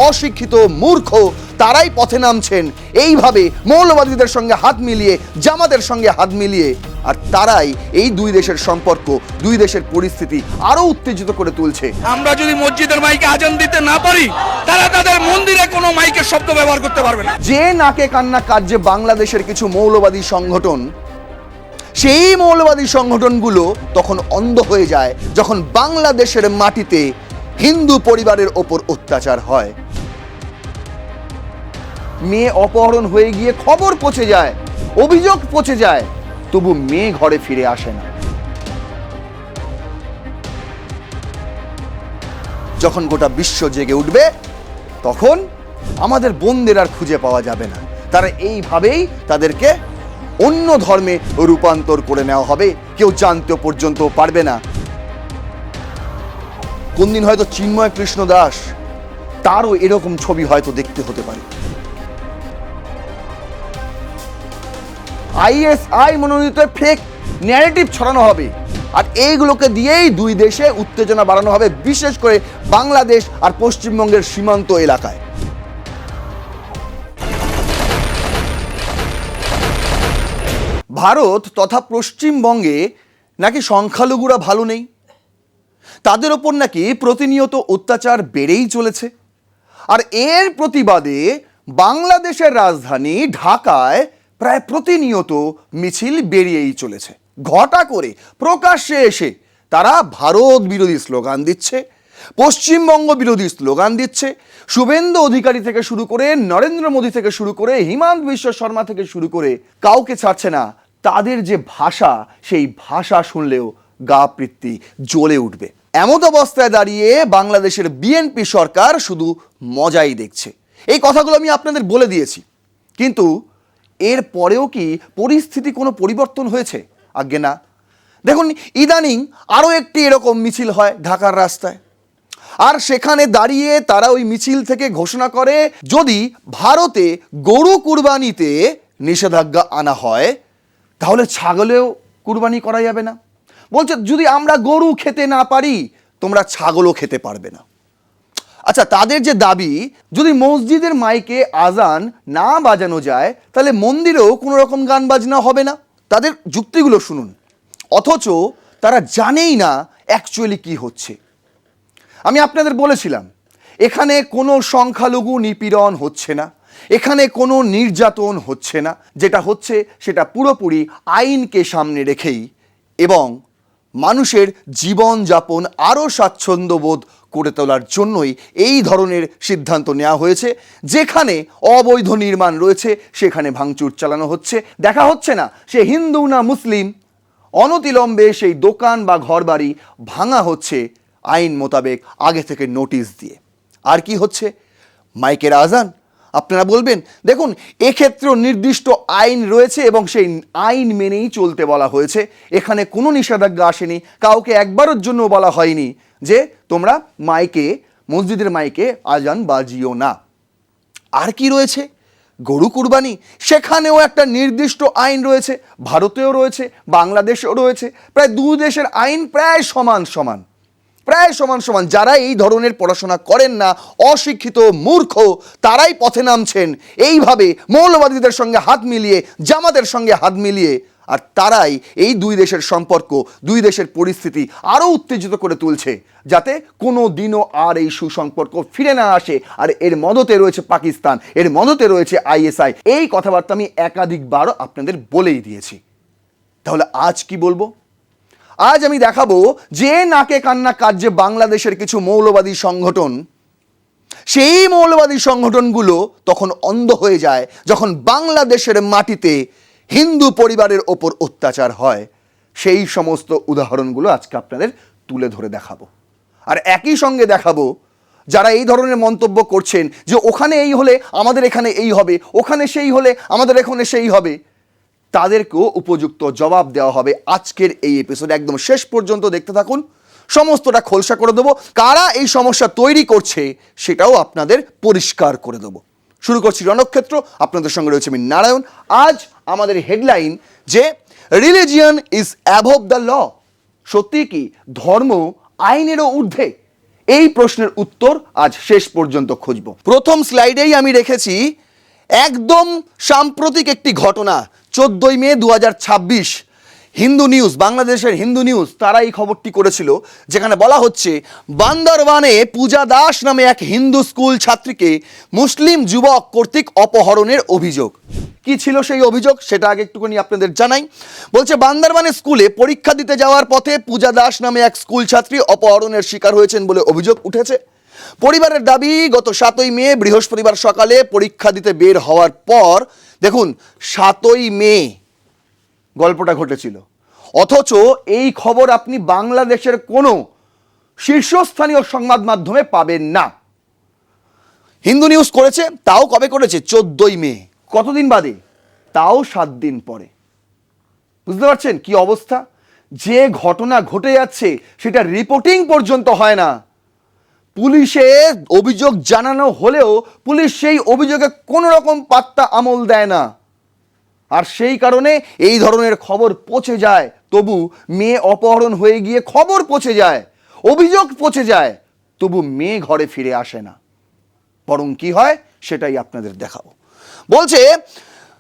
অশিক্ষিত মূর্খ তারাই পথে নামছেন এইভাবে মৌলবাদীদের সঙ্গে হাত মিলিয়ে, জামাতের সঙ্গে হাত মিলিয়ে। আর তারাই এই দুই দেশের সম্পর্ক, দুই দেশের পরিস্থিতি আরো উত্তেজিত করে তুলছে। আমরা যদি মসজিদের মাইকে আজান দিতে না পারি, তারা তাদের মন্দিরে কোনো মাইকের শব্দ ব্যবহার করতে পারবে না। যে নাকে কান্না কাজে বাংলাদেশের কিছু মৌলবাদী সংগঠন, সেই মৌলবাদী সংগঠনগুলো তখন অন্ধ হয়ে যায় যখন বাংলাদেশের মাটিতে হিন্দু পরিবারের ওপর অত্যাচার হয়। মেয়ে অপহরণ হয়ে গিয়ে খবর পৌঁছে যায়, অভিযোগ পৌঁছে যায়, তবু মেয়ে ঘরে ফিরে আসে না। যখন গোটা বিশ্ব জেগে উঠবে, তখন আমাদের বোনদের আর খুঁজে পাওয়া যাবে না। তারা এইভাবেই তাদেরকে অন্য ধর্মে রূপান্তর করে নেওয়া হবে, কেউ জানতে পর্যন্ত পারবে না। কোন দিন হয়তো চিন্ময় কৃষ্ণ দাস, তারও এরকম ছবি হয়তো দেখতে হতে পারে। আইএসআই মনোনীত ফেক ন্যারেটিভ ছড়ানো হবে, আর এইগুলোকে দিয়েই দুই দেশে উত্তেজনা বাড়ানো হবে, বিশেষ করে বাংলাদেশ আর পশ্চিমবঙ্গের সীমান্ত এলাকায়। ভারত তথা পশ্চিমবঙ্গে নাকি সংখ্যালঘুরা ভালো নেই, তাদের ওপর নাকি প্রতিনিয়ত অত্যাচার বেড়েই চলেছে। আর এর প্রতিবাদে বাংলাদেশের রাজধানী ঢাকায় প্রায় প্রতিনিয়ত মিছিল বেরিয়েই চলেছে। ঘটা করে প্রকাশ্যে এসে তারা ভারত বিরোধী স্লোগান দিচ্ছে, পশ্চিমবঙ্গ বিরোধী স্লোগান দিচ্ছে। শুভেন্দু অধিকারী থেকে শুরু করে, নরেন্দ্র মোদী থেকে শুরু করে, হিমন্ত বিশ্ব শর্মা থেকে শুরু করে কাউকে ছাড়ছে না। তাদের যে ভাষা, সেই ভাষা শুনলেও গা পৃথ্বী জ্বলে উঠবে। এমত অবস্থায় দাঁড়িয়ে বাংলাদেশের বিএনপি সরকার শুধু মজাই দেখছে। এই কথাগুলো আমি আপনাদের বলে দিয়েছি, কিন্তু এর পরেও কি পরিস্থিতি কোনো পরিবর্তন হয়েছে? আজ্ঞে না। দেখুন, ইদানিং আরও একটি এরকম মিছিল হয় ঢাকার রাস্তায়, আর সেখানে দাঁড়িয়ে তারা ওই মিছিল থেকে ঘোষণা করে যদি ভারতে গরু কুরবানিতে নিষেধাজ্ঞা আনা হয়, তাহলে ছাগলেও কুরবানি করা যাবে না। বলছে যদি আমরা গরু খেতে না পারি, তোমরা ছাগলও খেতে পারবে না। আচ্ছা, তাদের যে দাবি যদি মসজিদের মাইকে আজান না বাজানো যায়, তাহলে মন্দিরেও কোনো রকম গান বাজনা হবে না। তাদের যুক্তিগুলো শুনুন, অথচ তারা জানেই না অ্যাকচুয়ালি কি হচ্ছে। আমি আপনাদের বলেছিলাম, এখানে কোনো সংখ্যালঘু নিপীড়ন হচ্ছে না, এখানে কোনো নির্যাতন হচ্ছে না। যেটা হচ্ছে সেটা পুরোপুরি আইনকে সামনে রেখেই এবং মানুষের জীবনযাপন আরও স্বাচ্ছন্দ্যবোধ করে তোলার জন্যই এই ধরনের সিদ্ধান্ত নেওয়া হয়েছে। যেখানে অবৈধ নির্মাণ রয়েছে সেখানে ভাঙচুর চালানো হচ্ছে। দেখা হচ্ছে না সে হিন্দু না মুসলিম, অনতিলম্বে সেই দোকান বা ঘরবাড়ি ভাঙা হচ্ছে আইন মোতাবেক, আগে থেকে নোটিশ দিয়ে। আর কি হচ্ছে? মাইকের আজান। আপনারা বলবেন, দেখুন এক্ষেত্রেও নির্দিষ্ট আইন রয়েছে এবং সেই আইন মেনেই চলতে বলা হয়েছে। এখানে কোনো নিষেধাজ্ঞা আসেনি, কাউকে একবারের জন্য বলা হয়নি যে তোমরা মাইকে, মসজিদের মাইকে আজান বাজিও না। আর কি রয়েছে? গরু কুরবানি, সেখানেও একটা নির্দিষ্ট আইন রয়েছে, ভারতেও রয়েছে, বাংলাদেশেও রয়েছে। প্রায় দুই দেশের আইন প্রায় সমান সমান। যারা এই ধরনের পড়াশোনা করেন না, অশিক্ষিত মূর্খ তারাই পথে নামছেন এইভাবে মৌলবাদীদের সঙ্গে হাত মিলিয়ে, জামাতের সঙ্গে হাত মিলিয়ে। আর তারাই এই দুই দেশের সম্পর্ক, দুই দেশের পরিস্থিতি আরও উত্তেজিত করে তুলছে, যাতে কোনো দিনও আর এই সুসম্পর্ক ফিরে না আসে। আর এর মদতে রয়েছে পাকিস্তান, এর মদতে রয়েছে আইএসআই। এই কথাবার্তা আমি একাধিকবার আপনাদের বলেই দিয়েছি। তাহলে আজ কি বলবো? আজ আমি দেখাবো যে নাকে কান্না কাজে বাংলাদেশের কিছু মৌলবাদী সংগঠন, সেই মৌলবাদী সংগঠনগুলো তখন অন্ধ হয়ে যায় যখন বাংলাদেশের মাটিতে হিন্দু পরিবারের ওপর অত্যাচার হয়। সেই সমস্ত উদাহরণগুলো আজকে আপনাদের তুলে ধরে দেখাবো। আর একই সঙ্গে দেখাবো যারা এই ধরনের মন্তব্য করছেন যে ওখানে এই হলে আমাদের এখানে এই হবে, ওখানে সেই হলে আমাদের এখানে সেই হবে, তাদেরকেও উপযুক্ত জবাব দেওয়া হবে আজকের এই এপিসোড। একদম শেষ পর্যন্ত দেখতে থাকুন, সমস্তটা খোলসা করে দেবো। কারা এই সমস্যা তৈরি করছে সেটাও আপনাদের পরিষ্কার করে দেবো। শুরু করছি রণক্ষেত্র, আপনাদের সঙ্গে রয়েছে আমি নারায়ণ। আজ আমাদের হেডলাইন যে religion is above the law. সত্যি কি ধর্ম আইনেরও ঊর্ধ্বে? এই প্রশ্নের উত্তর আজ শেষ পর্যন্ত খুঁজব। প্রথম স্লাইডেই আমি রেখেছি একদম সাম্প্রতিক একটি ঘটনা, 14ই মে 2026, হিন্দু নিউজ, বাংলাদেশের হিন্দু নিউজ তারা এই খবরটি করেছিল, যেখানে বলা হচ্ছে বান্দরবানে পূজা দাস নামে এক হিন্দু স্কুল ছাত্রীকে মুসলিম যুবক কর্তৃক অপহরণের অভিযোগ। কি ছিল সেই অভিযোগ সেটা আগে একটুখানি আপনাদের জানাই। বলছে বান্দরবানে স্কুলে পরীক্ষা দিতে যাওয়ার পথে পূজা দাস নামে এক স্কুল ছাত্রী অপহরণের শিকার হয়েছেন বলে অভিযোগ উঠেছে। পরিবারের দাবি, গত 7ই মে বৃহস্পতিবার সকালে পরীক্ষা দিতে বের হওয়ার পর, দেখুন 7ই মে গল্পটা ঘটেছিল, অথচ এই খবর আপনি বাংলাদেশের কোনো শীর্ষস্থানীয় সংবাদ মাধ্যমে পাবেন না। হিন্দু নিউজ করেছে, তাও কবে করেছে? 14ই মে, কতদিন বাদে? তাও 7 দিন পরে। বুঝতে পারছেন কি অবস্থা? যে ঘটনা ঘটে যাচ্ছে সেটা রিপোর্টিং পর্যন্ত হয় না। পুলিশে অভিযোগ জানানো হলেও পুলিশ সেই অভিযোগে কোনো রকম পাত্তা আমল দেয় না, আর সেই কারণে এই ধরনের খবর পচে যায়। তবু মেয়ে অপহরণ হয়ে গিয়ে খবর পচে যায়, অভিযোগ পচে যায়, তবু মেয়ে ঘরে ফিরে আসে না। বরং কি হয় সেটাই আপনাদের দেখাবো। বলছে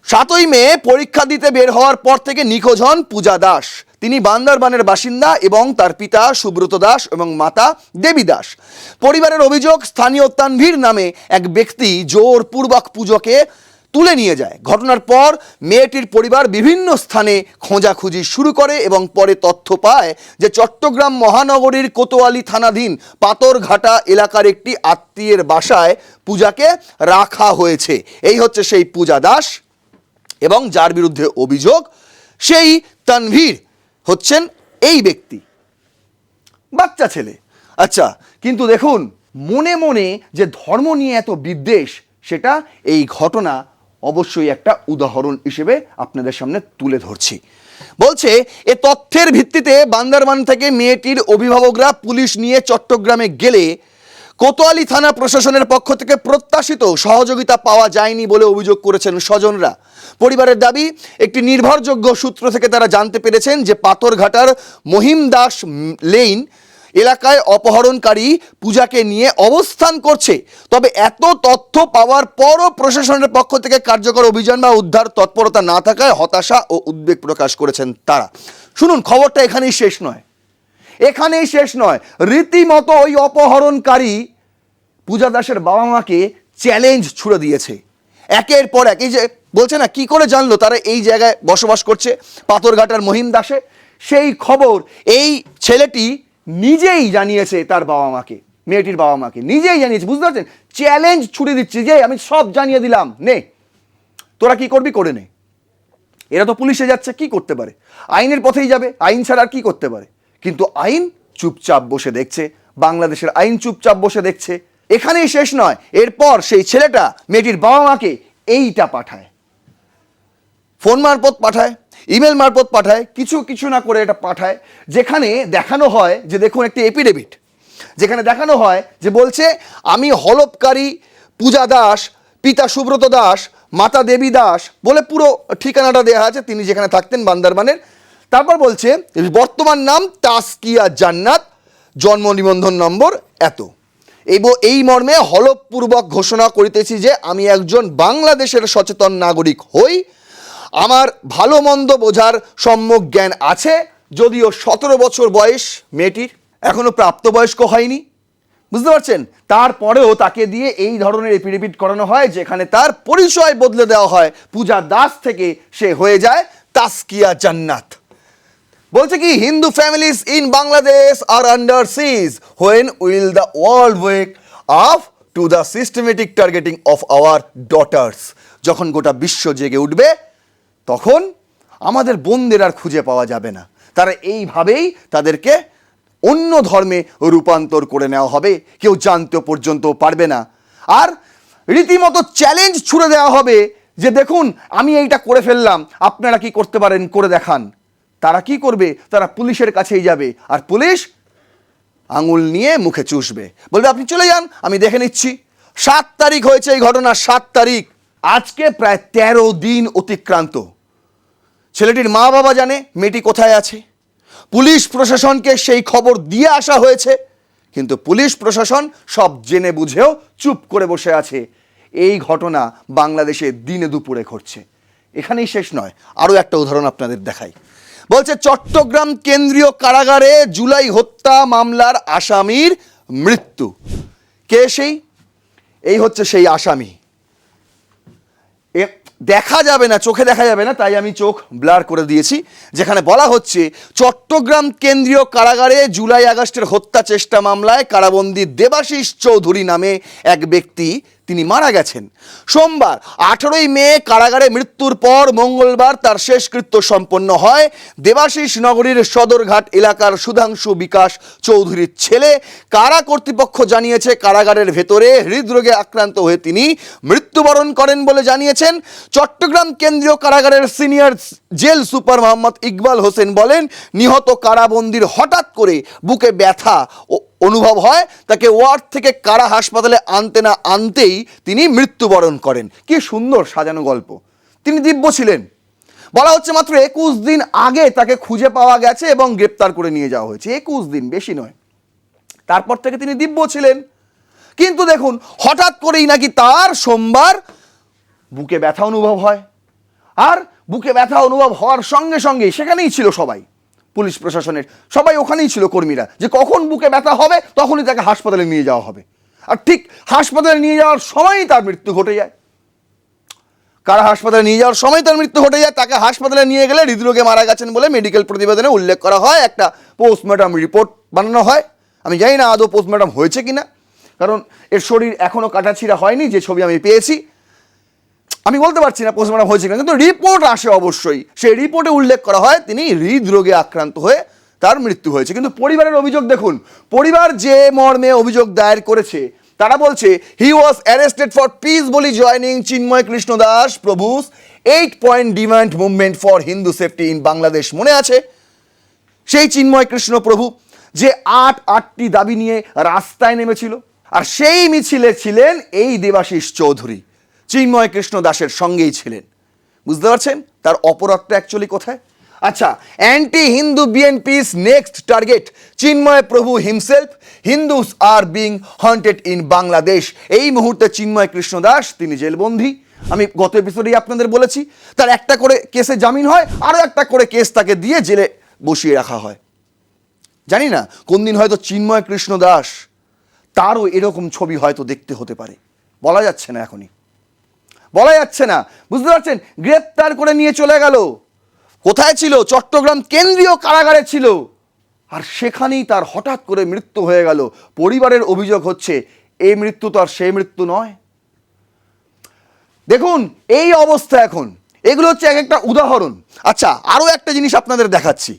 7ই মে পরীক্ষা দিতে বের হওয়ার পর থেকে নিখোঁজ হন পূজা দাস। তিনি বান্দরবানের বাসিন্দা এবং তার পিতা সুব্রত দাস এবং মাতা দেবী দাস। পরিবারের অভিযোগ, স্থানীয় তানভীর নামে এক ব্যক্তি জোরপূর্বক পূজাকে তুলে নিয়ে যায়। ঘটনার পর মেয়েটির পরিবার বিভিন্ন স্থানে খোঁজাখুঁজি শুরু করে এবং পরে তথ্য পায় যে চট্টগ্রাম মহানগরীর কোতোয়ালি থানাধীন পাথরঘাটা এলাকার একটি আত্মীয়ের বাসায় পূজাকে রাখা হয়েছে। এই হচ্ছে সেই পূজা দাস, এবং যার বিরুদ্ধে অভিযোগ সেই তানভীর হচ্ছেন এই ব্যক্তি, বাচ্চা ছেলে। আচ্ছা, কিন্তু দেখুন মনে মনে যে ধর্ম নিয়ে এত বিদ্বেষ, সেটা এই ঘটনা অবশ্যই একটা উদাহরণ হিসেবে আপনাদের সামনে তুলে ধরছি। বলছে এ তথ্যের ভিত্তিতে বান্দরবান থেকে মেয়েটির অভিভাবকরা পুলিশ নিয়ে চট্টগ্রামে গেলে কোতোয়ালি থানা প্রশাসনের পক্ষ থেকে প্রত্যাশিত সহযোগিতা পাওয়া যায়নি বলে অভিযোগ করেছেন স্বজনরা। পরিবারের দাবি, একটি নির্ভরযোগ্য সূত্র থেকে তারা জানতে পেরেছেন যে পাথরঘাটার মহিম দাস লেইন এলাকায় অপহরণকারী পূজাকে নিয়ে অবস্থান করছে। তবে এত তথ্য পাওয়ার পরও প্রশাসনের পক্ষ থেকে কার্যকর অভিযান বা উদ্ধার তৎপরতা না থাকায় হতাশা ও উদ্বেগ প্রকাশ করেছেন তারা। শুনুন, খবরটা এখানেই শেষ নয়, এখানেই শেষ নয়। রীতিমতো ওই অপহরণকারী পূজা দাসের বাবা মাকে চ্যালেঞ্জ ছুড়ে দিয়েছে একের পর এক। এই যে বলছে না, কি করে জানলো তারা এই জায়গায় বসবাস করছে পাথরঘাটার মহিম দাসে, সেই খবর এই ছেলেটি নিজেই জানিয়েছে তার বাবা মাকে, মেয়েটির বাবা মাকে নিজেই জানিয়েছে। বুঝতে পারছেন? চ্যালেঞ্জ ছুড়ে দিচ্ছে যে আমি সব জানিয়ে দিলাম, নে তোরা কি করবি করে নে। এরা তো পুলিশে যাচ্ছে, কি করতে পারে? আইনের পথেই যাবে, আইন ছাড়া আর কি করতে পারে? কিন্তু আইন চুপচাপ বসে দেখছে, বাংলাদেশের আইন চুপচাপ বসে দেখছে। এখানেই শেষ নয়, এরপর সেই ছেলেটা মেয়েটির বাবা মাকে এইটা পাঠায়, ফোন মারফত পাঠায়, ইমেল মারফত পাঠায়, কিছু না করে এটা পাঠায়, যেখানে দেখানো হয় যে দেখুন একটি এপিডেভিট, যেখানে দেখানো হয় যে বলছে আমি হলফকারী পূজা দাস, পিতা সুব্রত দাস, মাতা দেবী দাস বলে পুরো ঠিকানাটা দেওয়া আছে, তিনি যেখানে থাকতেন বান্দরবানের। তারপর বলছে বর্তমান নাম তাসকিয়া জান্নাত, জন্ম নিবন্ধন নম্বর এত। এই মর্মে হলফপূর্বক ঘোষণা করিতেছি যে আমি একজন বাংলাদেশের সচেতন নাগরিক হই, আমার ভালো মন্দ বোঝার সম্যক জ্ঞান আছে, যদিও 17 বছর বয়স মেয়েটির, এখনো প্রাপ্তবয়স্ক হয়নি। বুঝতে পারছেন? তারপরেও তাকে দিয়ে এই ধরনের এফিডেভিট করানো হয়, যেখানে তার পরিচয় বদলে দেওয়া হয়, পূজা দাস থেকে সে হয়ে যায় তাসকিয়া জান্নাত। বলছে কি, Hindu families in Bangladesh are under siege when will the world wake up to the systematic targeting of our daughters. যখন গোটা বিশ্ব জেগে উঠবে তখন আমাদের বোনদের আর খুঁজে পাওয়া যাবে না। তারা এইভাবেই তাদেরকে অন্য ধর্মে রূপান্তর করে নেওয়া হবে, কেউ জানতে পর্যন্ত পারবে না। আর রীতিমতো চ্যালেঞ্জ ছুড়ে দেওয়া হবে যে দেখুন আমি এইটা করে ফেললাম, আপনারা কি করতে পারেন করে দেখান। তারা কি করবে? তারা পুলিশের কাছেই যাবে, আর পুলিশ আঙুল নিয়ে মুখে চুষবে, বলবে আপনি চলে যান, আমি দেখে নিচ্ছি। 7 তারিখ হয়েছে এই ঘটনা, 7 তারিখ, আজকে প্রায় 13 দিন অতিক্রান্ত। ছেলেটির মা বাবা জানে মেয়েটি কোথায় আছে, পুলিশ প্রশাসনকে সেই খবর দিয়ে আসা হয়েছে, কিন্তু পুলিশ প্রশাসন সব জেনে বুঝেও চুপ করে বসে আছে। এই ঘটনা বাংলাদেশে দিনে দুপুরে ঘটছে। এখানেই শেষ নয়, আরও একটা উদাহরণ আপনাদের দেখাই। বলছে চট্টগ্রাম কেন্দ্রীয় কারাগারে জুলাই হত্যা মামলার আসামির মৃত্যু। কে সেই? এই হচ্ছে সেই আসামি। দেখা যাবে না, চোখে দেখা যাবে না, তাই আমি চোখ ব্লার করে দিয়েছি। যেখানে বলা হচ্ছে চট্টগ্রাম কেন্দ্রীয় কারাগারে জুলাই আগস্টের হত্যা চেষ্টা মামলায় কারাবন্দী দেবাশিস চৌধুরী নামে এক ব্যক্তি তিনি মারা গেছেন। সোমবার 18ই মে কারাগারে মৃত্যুর পর মঙ্গলবার তার শেষকৃত্য সম্পন্ন হয়। দেবাশিস নগরীর সদরঘাট এলাকার সুধাংশু বিকাশ চৌধুরীর ছেলে। কারা কর্তৃপক্ষ জানিয়েছে কারাগারের ভেতরে হৃদরোগে আক্রান্ত হয়ে তিনি মৃত্যুবরণ করেন বলে জানিয়েছেন। চট্টগ্রাম কেন্দ্রীয় কারাগারের senior jail super Mohammad Iqbal Hossain বলেন, নিহত কারাবন্দির হঠাৎ করে বুকে ব্যথা অনুভব হয়, তাকে ওয়ার্ড থেকে কারা হাসপাতালে আনতে না আনতেই তিনি মৃত্যুবরণ করেন। কি সুন্দর সাজানো গল্প। তিনি দিব্য ছিলেন। বলা হচ্ছে মাত্র 21 দিন আগে তাকে খুঁজে পাওয়া গেছে এবং গ্রেপ্তার করে নিয়ে যাওয়া হয়েছে। 21 দিন, বেশি নয়। তারপর থেকে তিনি দিব্য ছিলেন। কিন্তু দেখুন, হঠাৎ করেই নাকি তার সোমবার বুকে ব্যথা অনুভব হয়। আর বুকে ব্যথা অনুভব হওয়ার সঙ্গে সঙ্গেই সেখানেই ছিল সবাই, পুলিশ প্রশাসনের সবাই ওখানেই ছিল, কর্মীরা, যে কখন বুকে ব্যথা হবে তখনই তাকে হাসপাতালে নিয়ে যাওয়া হবে। আর ঠিক হাসপাতালে নিয়ে যাওয়ার সময়ই তার মৃত্যু ঘটে যায়। কারা হাসপাতালে নিয়ে যাওয়ার সময় তার মৃত্যু ঘটে যায়। তাকে হাসপাতালে নিয়ে গেলে হৃদরোগে মারা গেছেন বলে মেডিকেল প্রতিবেদনে উল্লেখ করা হয়। একটা পোস্টমর্টম রিপোর্ট বানানো হয়। আমি জানি না আদৌ পোস্টমর্টম হয়েছে কিনা, কারণ এর শরীর এখনও কাটাছিড়া হয়নি, যে ছবি আমি পেয়েছি। আমি বলতে পারছি না পোস্টমর্টম হয়েছে কিনা, কিন্তু রিপোর্ট আসে অবশ্যই। সেই রিপোর্টে উল্লেখ করা হয় তিনি হৃদরোগে আক্রান্ত হয়ে তার মৃত্যু হয়েছে। কিন্তু পরিবারের অভিযোগ দেখুন, পরিবার যে মর্মে অভিযোগ দায়ের করেছে, তারা বলছে he was arrested for peacefully joining Chinmoy Krishna Das Prabhu's 8-point demand movement for Hindu safety in Bangladesh. মনে আছে সেই চিন্ময় কৃষ্ণ প্রভু যে আটটি দাবি নিয়ে রাস্তায় নেমেছিল? আর সেই মিছিলে ছিলেন এই দেবাশিস চৌধুরী, চিন্ময় কৃষ্ণ দাসের সঙ্গেই ছিলেন। বুঝতে পারছেন তার অপরাধটা অ্যাকচুয়ালি কোথায়? আচ্ছা, অ্যান্টি হিন্দু বিএনপি's নেক্সট টার্গেট চিন্ময় প্রভু himself, Hindus are being haunted in Bangladesh. এই মুহূর্তে চিন্ময় কৃষ্ণ দাস তিনি জেলবন্দী। আমি গত এপিসোডেই আপনাদের বলেছি, তার একটা করে কেসে জামিন হয়, আরও একটা করে কেস তাকে দিয়ে জেলে বসিয়ে রাখা হয়। জানি না কোন দিন হয়তো চিন্ময় কৃষ্ণ দাস তারও এরকম ছবি হয়তো দেখতে হতে পারে। বলা যাচ্ছে না, এখনই বলা যাচ্ছে না। বুঝতে পারছেন, গ্রেপ্তার করে নিয়ে চলে গেল। কোথায় ছিল? চট্টগ্রাম কেন্দ্রীয় কারাগারে ছিল। আর সেখানেই তার হঠাৎ করে মৃত্যু হয়ে গেল। পরিবারের অভিযোগ হচ্ছে এই মৃত্যু তো আর সেই মৃত্যু নয়। দেখুন এই অবস্থা এখন। এগুলো হচ্ছে এক একটা উদাহরণ। আচ্ছা, আরও একটা জিনিস আপনাদের দেখাচ্ছি।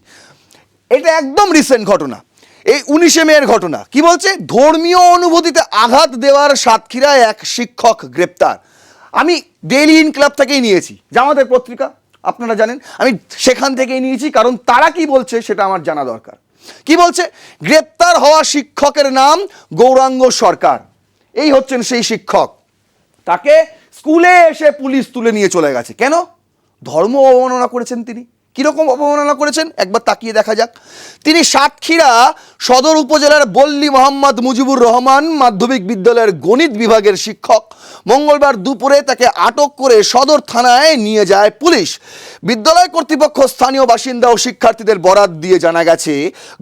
এটা একদম রিসেন্ট ঘটনা, এই 19শে মের ঘটনা। কি বলছে? ধর্মীয় অনুভূতিতে আঘাত দেওয়ার সাতক্ষীরায় এক শিক্ষক গ্রেপ্তার। আমি ডেইলি ইনকিলাব থেকেই নিয়েছি, জামাতের পত্রিকা, আপনারা জানেন। আমি সেখান থেকেই নিয়েছি, কারণ তারা কি বলছে সেটা আমার জানা দরকার। কি বলছে? গ্রেপ্তার হওয়া শিক্ষকের নাম গৌরাঙ্গ সরকার। এই হচ্ছেন সেই শিক্ষক। তাকে স্কুলে এসে পুলিশ তুলে নিয়ে চলে গেছে। কেন? ধর্ম অবমাননা করেছেন তিনি। কীরকম অবমাননা করেছেন একবার তাকিয়ে দেখা যাক। তিনি সাতক্ষীরা সদর উপজেলার বল্লী মোহাম্মদ মুজিবুর রহমান মাধ্যমিক বিদ্যালয়ের গণিত বিভাগের শিক্ষক। মঙ্গলবার দুপুরে তাকে আটক করে সদর থানায় নিয়ে যায় পুলিশ। বিদ্যালয় কর্তৃপক্ষ, স্থানীয় বাসিন্দা ও শিক্ষার্থীদের বরাত দিয়ে জানা গেছে,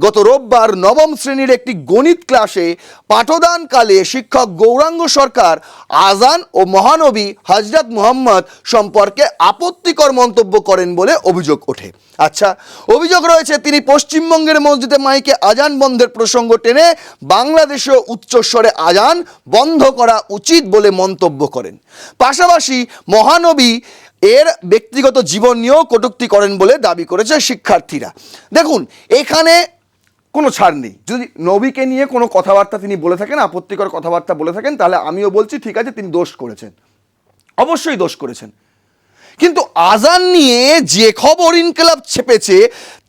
গত রোববার 9ম শ্রেণীর একটি গণিত ক্লাসে পাঠদানকালে শিক্ষক গৌরাঙ্গ সরকার আজান ও মহানবী হজরত মুহাম্মদ সম্পর্কে আপত্তিকর মন্তব্য করেন বলে অভিযোগ ওঠে। আচ্ছা, অভিযোগ রয়েছে তিনি পশ্চিমবঙ্গের মসজিদে মাইকে আজান বন্ধের প্রসঙ্গ টেনে বাংলাদেশেও উচ্চস্বরে আজান বন্ধ করা উচিত বলে মন্তব্য করেন। পাশাপাশি মহানবী এর ব্যক্তিগত জীবন নিয়েও কটূক্তি করেন বলে দাবি করেছে শিক্ষার্থীরা। দেখুন, এখানে কোনো ছাড় নেই। যদি নবীকে নিয়ে কোনো কথাবার্তা তিনি বলে থাকেন, আপত্তিকর কথাবার্তা বলে থাকেন, তাহলে আমিও বলছি ঠিক আছে, তিনি দোষ করেছেন, অবশ্যই দোষ করেছেন। কিন্তু আজান নিয়ে যে খবর ইনকিলাব ছেপেছে,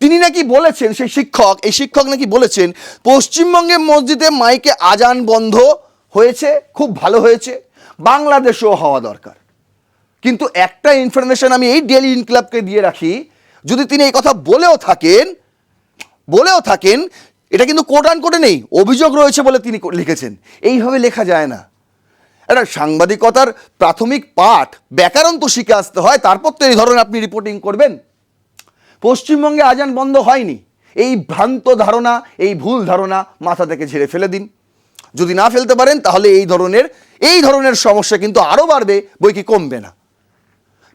তিনি নাকি বলেছেন, সেই শিক্ষক, এই শিক্ষক নাকি বলেছেন পশ্চিমবঙ্গের মসজিদে মাইকে আজান বন্ধ হয়েছে, খুব ভালো হয়েছে, বাংলাদেশেও হওয়া দরকার। কিন্তু একটা ইনফরমেশন আমি এই ডেইলি ইনকিলাবকে দিয়ে রাখি, যদি তিনি এই কথা বলেও থাকেন এটা কিন্তু কোট আন কোটে নেই, অভিযোগ রয়েছে বলে তিনি লিখেছেন। এইভাবে লেখা যায় না। এটা সাংবাদিকতার প্রাথমিক পাঠ, ব্যাকরণ তো শিখে আসতে হয়, তারপর তো এই ধরনের আপনি রিপোর্টিং করবেন। পশ্চিমবঙ্গে আজান বন্ধ হয়নি, এই ভ্রান্ত ধারণা, এই ভুল ধারণা মাথা থেকে ঝেড়ে ফেলে দিন। যদি না ফেলতে পারেন তাহলে এই ধরনের সমস্যা কিন্তু আরও বাড়বে, বই কি কমবে না।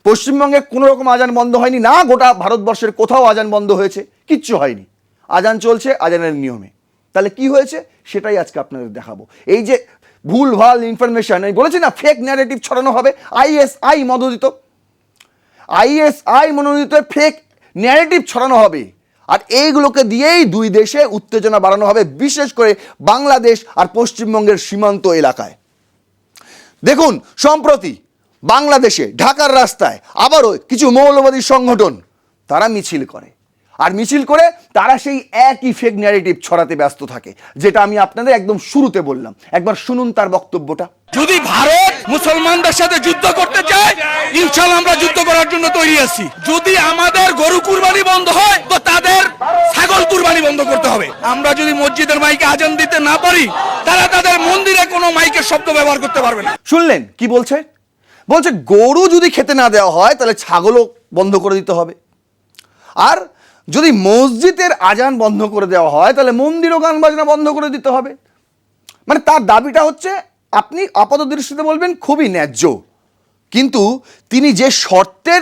পশ্চিমবঙ্গে কোনো রকম আজান বন্ধ হয়নি, না গোটা ভারতবর্ষের কোথাও আজান বন্ধ হয়েছে, কিচ্ছু হয়নি। আজান চলছে আজানের নিয়মে। তাহলে কি হয়েছে সেটাই আজকে আপনাদের দেখাবো। এই যে ভুল ভাল ইনফরমেশন, আমি বলেছি না ফেক ন্যারেটিভ ছড়ানো হবে, আইএসআই মনোনীত ফেক ন্যারেটিভ ছড়ানো হবে, আর এইগুলোকে দিয়েই দুই দেশে উত্তেজনা বাড়ানো হবে, বিশেষ করে বাংলাদেশ আর পশ্চিমবঙ্গের সীমান্ত এলাকায়। দেখুন, সম্প্রতি বাংলাদেশে ঢাকার রাস্তায় আবারও কিছু মৌলবাদী সংগঠন তারা মিছিল করে, আর মিছিল করে তারা সেই একই ফেক ন্যারেটিভ ছড়াতে ব্যস্ত থাকে, যেটা আমি আপনাদের একদম শুরুতে বললাম। একবার শুনুন তার বক্তব্যটা। যদি ভারত মুসলমানদের সাথে যুদ্ধ করতে চায়, ইনশাআল্লাহ আমরা যুদ্ধ করার জন্য তৈরি আছি। যদি আমাদের গরু কুরবানি বন্ধ হয়, তো তাদের ছাগল কুরবানি বন্ধ করতে হবে। আমরা যদি মসজিদের মাইকে আজান দিতে না পারি, তারা তাদের মন্দিরে কোনো মাইকের শব্দ ব্যবহার করতে পারবে না। শুনলেন কি বলছে? বলছে গরু যদি খেতে না দেওয়া হয় তাহলে ছাগলও বন্ধ করে দিতে হবে, আর যদি মসজিদের আজান বন্ধ করে দেওয়া হয় তাহলে মন্দিরও গান বাজনা বন্ধ করে দিতে হবে। মানে তার দাবিটা হচ্ছে, আপনি আপাত দৃষ্টিতে বলবেন খুবই ন্যায্য, কিন্তু তিনি যে শর্তের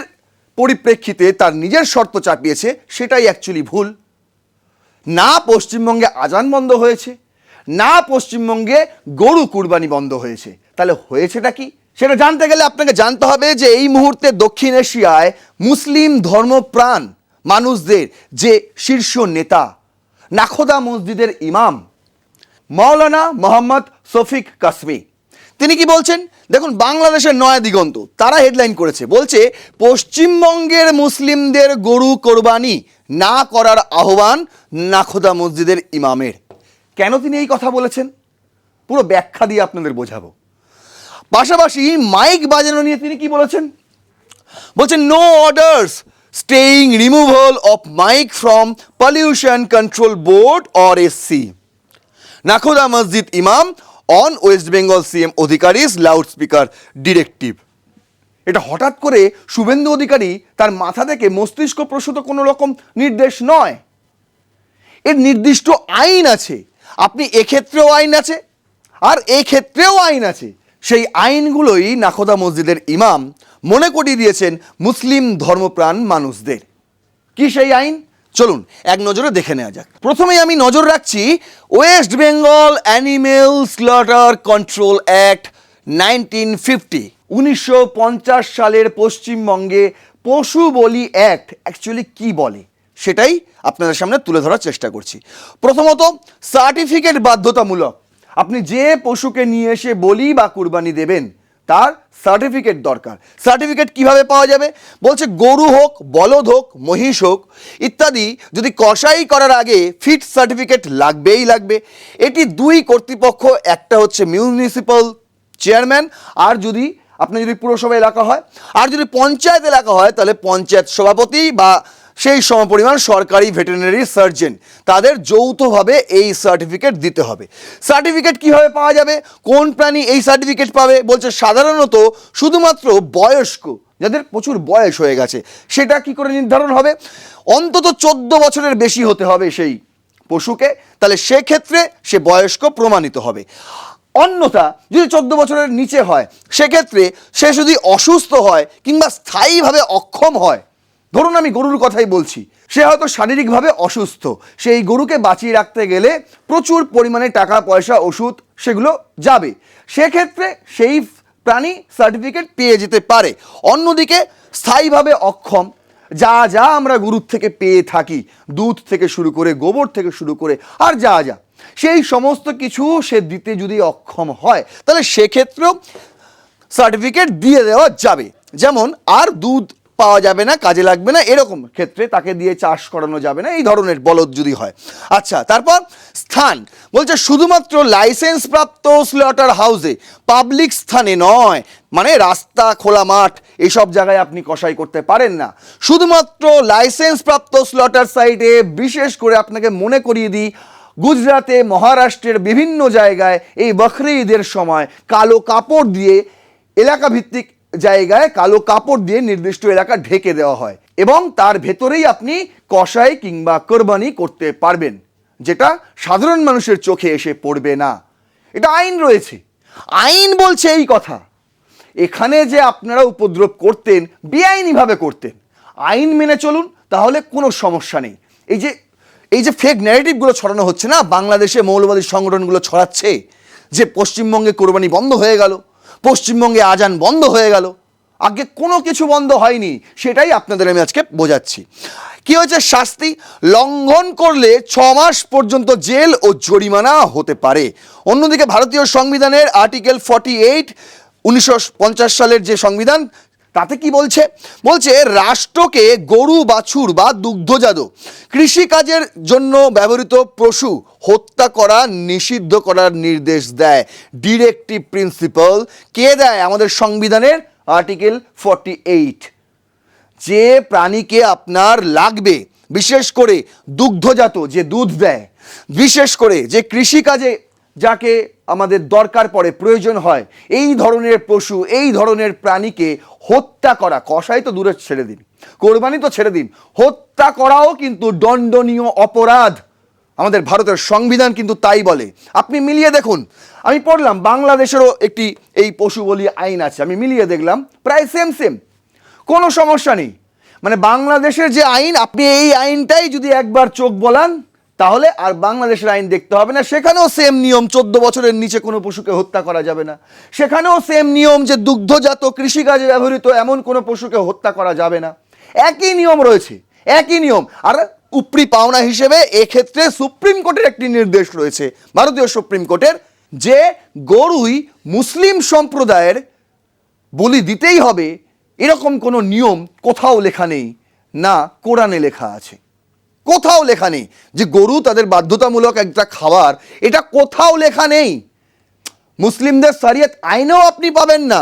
পরিপ্রেক্ষিতে তার নিজের শর্ত চাপিয়েছে সেটাই অ্যাকচুয়ালি ভুল। না পশ্চিমবঙ্গে আজান বন্ধ হয়েছে, না পশ্চিমবঙ্গে গরু কুরবানি বন্ধ হয়েছে, তাহলে হয়েছেটা কি সেটা জানতে গেলে আপনাকে জানতে হবে যে এই মুহূর্তে দক্ষিণ এশিয়ায় মুসলিম ধর্মপ্রাণ মানুষদের যে শীর্ষ নেতা, নাখোদা মসজিদের ইমাম মাওলানা মোহাম্মদ শফিক কাসমি, তিনি কি বলছেন দেখুন। বাংলাদেশের নয়া দিগন্ত তারা হেডলাইন করেছে, বলছে পশ্চিমবঙ্গের মুসলিমদের গরু কোরবানি না করার আহ্বান নাখোদা মসজিদের ইমামের। কেন তিনি এই কথা বলেছেন পুরো ব্যাখ্যা দিয়ে আপনাদের বোঝাবো। পাশাপাশি মাইক বাজানো নিয়ে তিনি কি বলেছেন, বলছেন no orders staying removal of mic from pollution control board or SC. Nakhoda Masjid imam on West Bengal CM Adhikari's loudspeaker directive. এটা হঠাৎ করে শুভেন্দু অধিকারী তার মাথা থেকে মস্তিষ্ক প্রসূত কোনো রকম নির্দেশ নয়, এর নির্দিষ্ট আইন আছে। আপনি এক্ষেত্রেও আইন আছে আর এক্ষেত্রেও আইন আছে, সেই আইনগুলোই নাখোদা মসজিদের ইমাম মনে করিয়ে দিয়েছেন মুসলিম ধর্মপ্রাণ মানুষদের। কি সেই আইন চলুন এক নজরে দেখে নেওয়া যাক। প্রথমেই আমি নজর রাখছি West Bengal animal slaughter control act 1950, 1950 সালের পশ্চিমবঙ্গে পশু বলি অ্যাক্ট অ্যাকচুয়ালি কি বলে সেটাই আপনাদের সামনে তুলে ধরার চেষ্টা করছি। প্রথমত, সার্টিফিকেট বাধ্যতামূলক। আপনি যে পশুকে নিয়ে এসে বলি বা কুরবানি দেবেন তার সার্টিফিকেট দরকার। সার্টিফিকেট কিভাবে পাওয়া যাবে? বলছে গরু হোক, বলদ হোক, মহিষ হোক ইত্যাদি যদি কসাই করার আগে ফিট সার্টিফিকেট লাগবেই লাগবে। এটি দুই কর্তৃপক্ষ, একটা হচ্ছে মিউনিসিপ্যাল চেয়ারম্যান, আর যদি পুরসভা এলাকা হয়, আর যদি পঞ্চায়েত এলাকা হয় তাহলে পঞ্চায়েত সভাপতি বা সেই সমপরিমাণ সরকারি ভেটেরিনারি সার্জন, তাদের যৌথভাবে এই সার্টিফিকেট দিতে হবে। সার্টিফিকেট কিভাবে পাওয়া যাবে? কোন প্রাণী এই সার্টিফিকেট পাবে? বলছে সাধারণত শুধুমাত্র বয়স্ক, যাদের প্রচুর বয়স হয়ে গেছে। সেটা কি করে নির্ধারণ হবে? অন্তত 14 বছরের বেশি হতে হবে সেই পশুকে, তাহলে সেক্ষেত্রে সে বয়স্ক প্রমাণিত হবে। অন্যথা যদি 14 বছরের নিচে হয়, সেক্ষেত্রে সে যদি অসুস্থ হয় কিংবা স্থায়ীভাবে অক্ষম হয়, ধরুন আমি গরুর কথাই বলছি, সে হয়তো শারীরিকভাবে অসুস্থ, সেই গরুকে বাঁচিয়ে রাখতে গেলে প্রচুর পরিমাণে টাকা পয়সা ওষুধ সেগুলো যাবে, সেক্ষেত্রে সেই প্রাণী সার্টিফিকেট পেয়ে যেতে পারে। অন্যদিকে স্থায়ীভাবে অক্ষম, যা যা আমরা গরুর থেকে পেয়ে থাকি, দুধ থেকে শুরু করে গোবর থেকে শুরু করে আর যা যা, সেই সমস্ত কিছু সে দিতে যদি অক্ষম হয় তাহলে সেক্ষেত্রেও সার্টিফিকেট দিয়ে দেওয়া যাবে। যেমন আর দুধ পাওয়া যাবে না, কাজে লাগবে না, এরকম ক্ষেত্রে তাকে দিয়ে চাষ করানো যাবে না, এই ধরনের বলদ যদি হয়। আচ্ছা, তারপর স্থান বলছে শুধুমাত্র লাইসেন্স প্রাপ্ত স্লটার হাউসে, পাবলিক স্থানে নয়, মানে রাস্তা, খোলা মাঠ, এইসব জায়গায় আপনি কসাই করতে পারেন না। শুধুমাত্র লাইসেন্স প্রাপ্ত স্লটার সাইটে, বিশেষ করে আপনাকে মনে করিয়ে দিই গুজরাটে, মহারাষ্ট্রের বিভিন্ন জায়গায় এই বকরি ঈদের সময় কালো কাপড় দিয়ে এলাকা ভিত্তিক জায়গায় কালো কাপড় দিয়ে নির্দিষ্ট এলাকা ঢেকে দেওয়া হয় এবং তার ভেতরেই আপনি কসাই কিংবা কোরবানি করতে পারবেন, যেটা সাধারণ মানুষের চোখে এসে পড়বে না। এটা আইন রয়েছে, আইন বলছে এই কথা। এখানে যে আপনারা উপদ্রব করতেন, বেআইনিভাবে করতেন, আইন মেনে চলুন, তাহলে কোনো সমস্যা নেই। এই যে ফেক ন্যারেটিভগুলো ছড়ানো হচ্ছে না, বাংলাদেশে মৌলবাদী সংগঠনগুলো ছড়াচ্ছে যে পশ্চিমবঙ্গে কোরবানি বন্ধ হয়ে গেল, পশ্চিমবঙ্গে আজান বন্ধ হয়ে গেল, আগে কোনো কিছু বন্ধ হয়নি, সেটাই আপনাদের আমি আজকে বোঝাচ্ছি। কি হয়েছে? শাস্তি লঙ্ঘন করলে 6 মাস পর্যন্ত জেল ও জরিমানা হতে পারে। অন্যদিকে ভারতীয় সংবিধানের আর্টিকেল 48 1950 সালের যে সংবিধান, তাতে কি বলছে? বলছে রাষ্ট্রকে গরু, বাছুর বা দুগ্ধজাত কৃষিকাজের জন্য ব্যবহৃত পশু হত্যা করা নিষিদ্ধ করার নির্দেশ দেয়। ডিরেক্টিভ প্রিন্সিপাল কে দেয়? আমাদের সংবিধানের আর্টিকেল 48। যে প্রাণীকে আপনার লাগবে, বিশেষ করে দুগ্ধজাত, যে দুধ দেয়, বিশেষ করে যে কৃষিকাজে যাকে আমাদের দরকার পড়ে, প্রয়োজন হয়, এই ধরনের পশু, এই ধরনের প্রাণীকে হত্যা করা, কসাই তো দূরে ছেড়ে দিন, কোরবানি তো ছেড়ে দিন, হত্যা করাও কিন্তু দণ্ডনীয় অপরাধ। আমাদের ভারতের সংবিধান কিন্তু তাই বলে। আপনি মিলিয়ে দেখুন, আমি পড়লাম বাংলাদেশেরও একটি এই পশু বলি আইন আছে, আমি মিলিয়ে দেখলাম প্রায় সেম, কোনো সমস্যা নেই। মানে বাংলাদেশের যে আইন, আপনি এই আইনটাই যদি একবার চোখ বলান, তাহলে আর বাংলাদেশের আইন দেখতে হবে না। সেখানেও সেম নিয়ম, 14 বছরের নিচে কোনো পশুকে হত্যা করা যাবে না। সেখানেও সেম নিয়ম যে দুগ্ধজাত কৃষিকাজে ব্যবহৃত এমন কোনো পশুকে হত্যা করা যাবে না। একই নিয়ম রয়েছে, একই নিয়ম। আর উপরি পাওনা হিসেবে এক্ষেত্রে সুপ্রিম কোর্টের একটি নির্দেশ রয়েছে, ভারতীয় সুপ্রিম কোর্টের, যে গরুই মুসলিম সম্প্রদায়ের বলি দিতেই হবে, এরকম কোনো নিয়ম কোথাও লেখা নেই, না কোরআনে লেখা আছে। কোথাও লেখা নেই যে গরু তাদের বাধ্যতামূলক একটা খাবার, এটা কোথাও লেখা নেই। মুসলিমদের শরিয়ত আইনেও আপনি পাবেন না।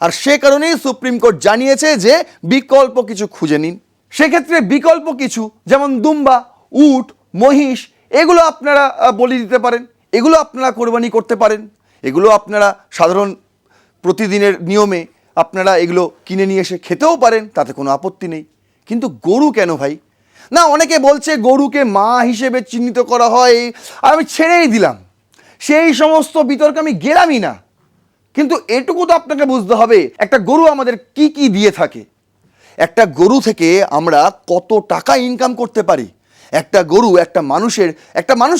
আর সে কারণেই সুপ্রিম কোর্ট জানিয়েছে যে বিকল্প কিছু খুঁজে নিন। সেক্ষেত্রে বিকল্প কিছু, যেমন দুম্বা, উট, মহিষ, এগুলো আপনারা বলি দিতে পারেন, এগুলো আপনারা কোরবানি করতে পারেন, এগুলো আপনারা সাধারণ প্রতিদিনের নিয়মে আপনারা এগুলো কিনে নিয়ে এসে খেতেও পারেন, তাতে কোনো আপত্তি নেই। কিন্তু গরু কেন ভাই? না, অনেকে বলছে গরুকে মা হিসেবে চিহ্নিত করা হয়, আর আমি ছেড়েই দিলাম, সেই সমস্ত বিতর্কে আমি গেলামই না। কিন্তু এটুকু তো আপনাকে বুঝতে হবে, একটা গরু আমাদের কি কি দিয়ে থাকে, একটা গরু থেকে আমরা কত টাকা ইনকাম করতে পারি, একটা গরু একটা মানুষ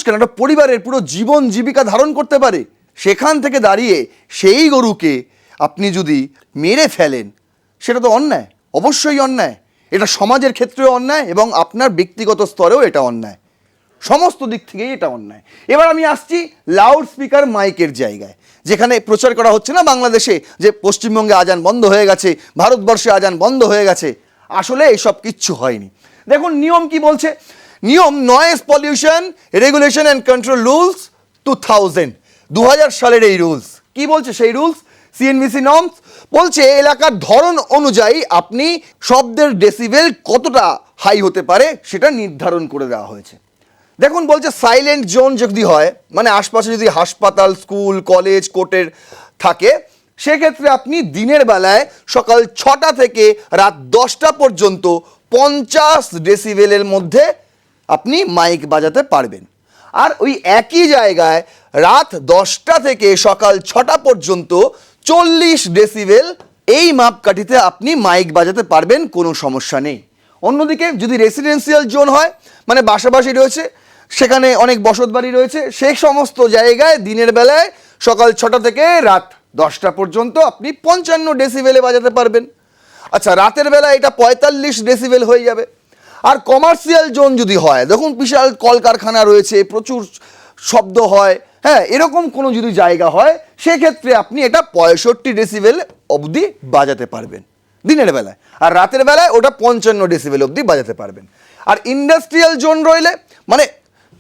কেন, একটা পরিবারের পুরো জীবন জীবিকা ধারণ করতে পারে। সেখান থেকে দাঁড়িয়ে সেই গরুকে আপনি যদি মেরে ফেলেন, সেটা তো অন্যায়, অবশ্যই অন্যায়। এটা সমাজের ক্ষেত্রেও অন্যায় এবং আপনার ব্যক্তিগত স্তরেও এটা অন্যায়, সমস্ত দিক থেকেই এটা অন্যায়। এবার আমি আসছি লাউড স্পিকার মাইকের জায়গায়, যেখানে প্রচার করা হচ্ছে না বাংলাদেশে যে পশ্চিমবঙ্গে আজান বন্ধ হয়ে গেছে, ভারতবর্ষে আজান বন্ধ হয়ে গেছে। আসলে এসব কিচ্ছু হয়নি। দেখুন নিয়ম কি বলছে। নিয়ম noise pollution regulation and control rules 2000 সালের এই রুলস কি বলছে? সেই রুলস সিএনবিসি নর্মস বলছে এলাকার ধরন অনুযায়ী আপনি শব্দের ডেসিবেল কতটা হাই হতে পারে সেটা নির্ধারণ করে দেওয়া হয়েছে। দেখুন বলছে সাইলেন্ট জোন যদি হয়, মানে আশপাশে যদি হাসপাতাল, স্কুল, কলেজ, কোর্টের থাকে, সেক্ষেত্রে আপনি দিনের বেলায় সকাল 6টা থেকে রাত 10টা পর্যন্ত 50 ডেসিবেলের মধ্যে আপনি মাইক বাজাতে পারবেন। আর ওই একই জায়গায় রাত 10টা থেকে সকাল 6টা পর্যন্ত 40 ডেসিবেল এই মাপকাঠিতে আপনি মাইক বাজাতে পারবেন, কোনো সমস্যা নেই। অন্যদিকে যদি রেসিডেন্সিয়াল জোন হয়, মানে বাসাবাসি রয়েছে, সেখানে অনেক বসত বাড়ি রয়েছে, সেই সমস্ত জায়গায় দিনের বেলায় সকাল 6টা থেকে রাত 10টা পর্যন্ত আপনি 55 ডেসিবেলে বাজাতে পারবেন। আচ্ছা, রাতের বেলা এটা 45 ডেসিবেল হয়ে যাবে। আর কমার্শিয়াল জোন যদি হয়, দেখুন বিশাল কলকারখানা রয়েছে, প্রচুর শব্দ হয়, হ্যাঁ, এরকম কোনো যদি জায়গা হয়, সেক্ষেত্রে আপনি এটা 65 ডেসিবেল অবধি বাজাতে পারবেন দিনের বেলায়। আর রাতের বেলায় ওটা 55 ডেসিবেল অবধি বাজাতে পারবেন। আর ইন্ডাস্ট্রিয়াল জোন রইলে, মানে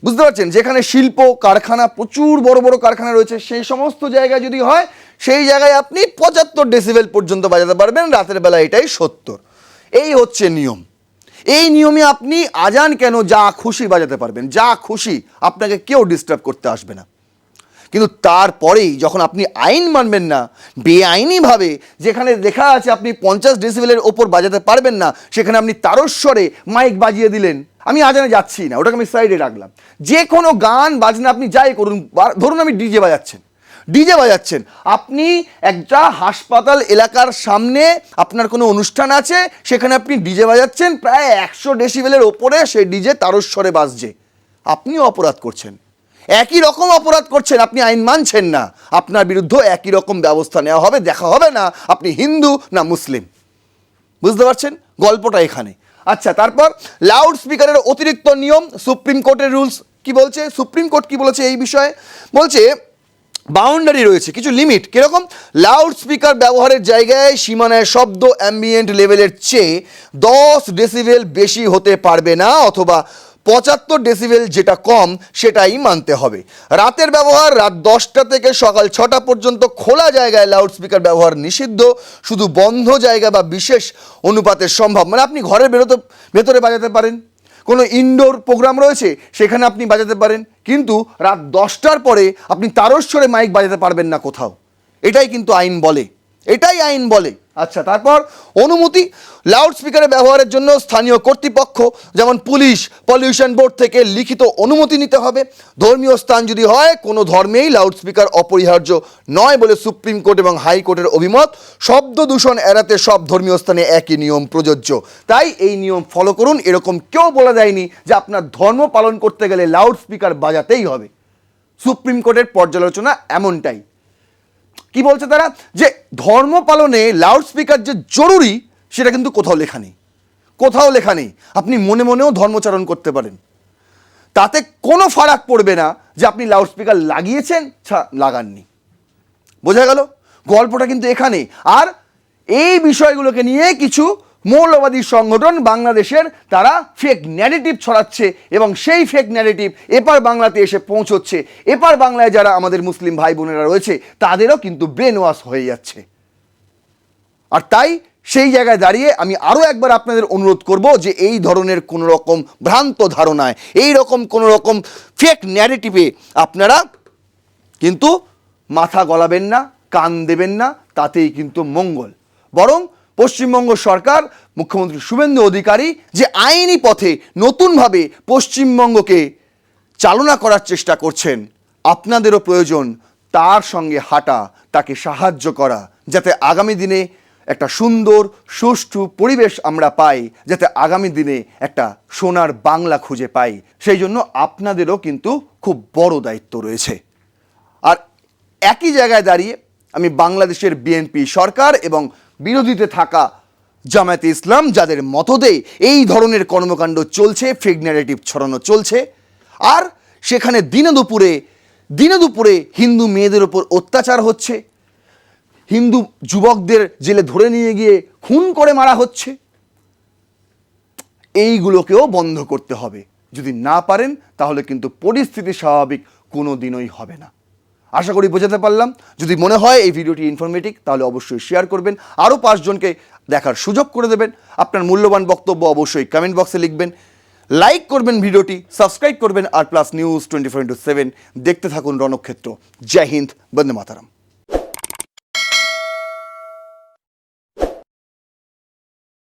বুঝতে পারছেন, যেখানে শিল্প কারখানা, প্রচুর বড় বড় কারখানা রয়েছে, সেই সমস্ত জায়গায় যদি হয়, সেই জায়গায় আপনি 75 ডেসিবেল পর্যন্ত বাজাতে পারবেন, রাতের বেলা এটাই 70। এই হচ্ছে নিয়ম। এই নিয়মে আপনি আজান কেন যা খুশি বাজাতে পারবেন, যা খুশি, আপনাকে কেউ ডিস্টার্ব করতে আসবে না। কিন্তু তারপরেই যখন আপনি আইন মানবেন না, বেআইনিভাবে যেখানে লেখা আছে আপনি 50 ডেসিবেলের ওপর বাজাতে পারবেন না, সেখানে আপনি তারস্বরে মাইক বাজিয়ে দিলেন। আমি আজানে যাচ্ছি না, ওটাকে আমি সাইডে রাখলাম। যে কোনো গান বাজনা আপনি যাই করুন, ধরুন আমি ডিজে বাজাচ্ছেন, আপনি একটা হাসপাতাল এলাকার সামনে আপনার কোনো অনুষ্ঠান আছে, সেখানে আপনি ডিজে বাজাচ্ছেন, প্রায় 100 ডেসিবেলের ওপরে সেই ডিজে তারস্বরে বাজছে, আপনিও অপরাধ করছেন, একই রকম অপরাধ করছেন, আপনি আইন মানছেন না, আপনার বিরুদ্ধে একই রকম ব্যবস্থা নেওয়া হবে, দেখা হবে না আপনি হিন্দু না মুসলিম। বুঝতে পারছেন গল্পটা এখানে। আচ্ছা, তারপর লাউড স্পিকারের অতিরিক্ত নিয়ম, সুপ্রিম কোর্টের রুলস কি বলছে, সুপ্রিম কোর্ট কি বলেছে এই বিষয়ে, বলছে বাউন্ডারি রয়েছে, কিছু লিমিট। কিরকম? লাউড স্পিকার ব্যবহারের জায়গায় সীমানায় শব্দ অ্যাম্বিয়েন্ট লেভেলের চেয়ে 10 ডেসিবেল বেশি হতে পারবে না, অথবা 75 ডেসিবেল যেটা কম সেটাই মানতে হবে। রাতের ব্যবহার, রাত 10টা থেকে সকাল 6টা পর্যন্ত খোলা জায়গায় লাউড স্পিকার ব্যবহার নিষিদ্ধ, শুধু বন্ধ জায়গা বা বিশেষ অনুপাতে সম্ভব। মানে আপনি ঘরের ভেতরে বাজাতে পারেন, কোনো ইনডোর প্রোগ্রাম রয়েছে সেখানে আপনি বাজাতে পারেন, কিন্তু রাত 10টার পরে আপনি তারস্বরে মাইক বাজাতে পারবেন না কোথাও। এটাই কিন্তু আইন বলে, এটাই আইন বলে। আচ্ছা, তারপর অনুমতি, লাউড স্পিকারের ব্যবহারের জন্য স্থানীয় কর্তৃপক্ষ যেমন পুলিশ, পলিউশন বোর্ড থেকে লিখিত অনুমতি নিতে হবে। ধর্মীয় স্থান যদি হয়, কোনো ধর্মেই লাউড স্পিকার অপরিহার্য নয় বলে সুপ্রিম কোর্ট এবং হাইকোর্টের অভিমত। শব্দ দূষণ এড়াতে সব ধর্মীয় স্থানে একই নিয়ম প্রযোজ্য, তাই এই নিয়ম ফলো করুন। এরকম কেউ বলে দেয়নি যে আপনার ধর্ম পালন করতে গেলে লাউড স্পিকার বাজাতেই হবে। সুপ্রিম কোর্টের পর্যালোচনা এমনটাই। কি বলছে তারা, যে ধর্ম পালনে লাউড স্পিকার যে জরুরি সেটা কিন্তু কোথাও লেখা নেই, কোথাও লেখা নেই। আপনি মনে মনেও ধর্মচারণ করতে পারেন, তাতে কোনো ফারাক পড়বে না যে আপনি লাউড স্পিকার লাগিয়েছেন লাগাননি। বোঝা গেল গল্পটা কিন্তু এখানে। আর এই বিষয়গুলোকে নিয়ে কিছু মৌলবাদী সংগঠন বাংলাদেশের তারা ফেক ন্যারেটিভ ছড়াচ্ছে, এবং সেই ফেক ন্যারেটিভ এপার বাংলাতে এসে পৌঁছচ্ছে। এপার বাংলায় যারা আমাদের মুসলিম ভাই বোনেরা রয়েছে তাদেরও কিন্তু ব্রেন ওয়াশ হয়ে যাচ্ছে। আর তাই সেই জায়গায় দাঁড়িয়ে আমি আরও একবার আপনাদের অনুরোধ করব যে এই ধরনের কোনো রকম ভ্রান্ত ধারণায়, এই রকম কোনো রকম ফেক ন্যারেটিভে আপনারা কিন্তু মাথা গলাবেন না, কান দেবেন না, তাতেই কিন্তু মঙ্গল। বরং পশ্চিমবঙ্গ সরকার, মুখ্যমন্ত্রী শুভেন্দু অধিকারী যে আইনি পথে নতুনভাবে পশ্চিমবঙ্গকে চালনা করার চেষ্টা করছেন, আপনাদেরও প্রয়োজন তার সঙ্গে হাঁটা, তাকে সাহায্য করা, যাতে আগামী দিনে একটা সুন্দর সুষ্ঠু পরিবেশ আমরা পাই, যাতে আগামী দিনে একটা সোনার বাংলা খুঁজে পাই। সেই জন্য আপনাদেরও কিন্তু খুব বড় দায়িত্ব রয়েছে। আর একই জায়গায় দাঁড়িয়ে আমি বাংলাদেশের বিএনপি সরকার এবং বিরোধীতে থাকা জামায়াতে ইসলাম, যাদের মতদে এই ধরনের কর্মকাণ্ড চলছে, ফেক ন্যারেটিভ ছড়ানো চলছে, আর সেখানে দিনে দুপুরে হিন্দু মেয়েদের ওপর অত্যাচার হচ্ছে, হিন্দু যুবকদের জেলে ধরে নিয়ে গিয়ে খুন করে মারা হচ্ছে, এইগুলোকেও বন্ধ করতে হবে। যদি না পারেন তাহলে কিন্তু পরিস্থিতি স্বাভাবিক কোনো দিনই হবে না। আশা করি বোঝাতে পারলাম। যদি মনে হয় এই ভিডিওটি ইনফরমেটিভ তাহলে অবশ্যই শেয়ার করবেন, আরও 5 জনকে দেখার সুযোগ করে দেবেন। আপনার মূল্যবান বক্তব্য অবশ্যই কমেন্ট বক্সে লিখবেন, লাইক করবেন ভিডিওটি, সাবস্ক্রাইব করবেন আর প্লাস নিউজ 24/7 দেখতে থাকুন রণক্ষেত্র। জয় হিন্দ, বন্দে মাতরম।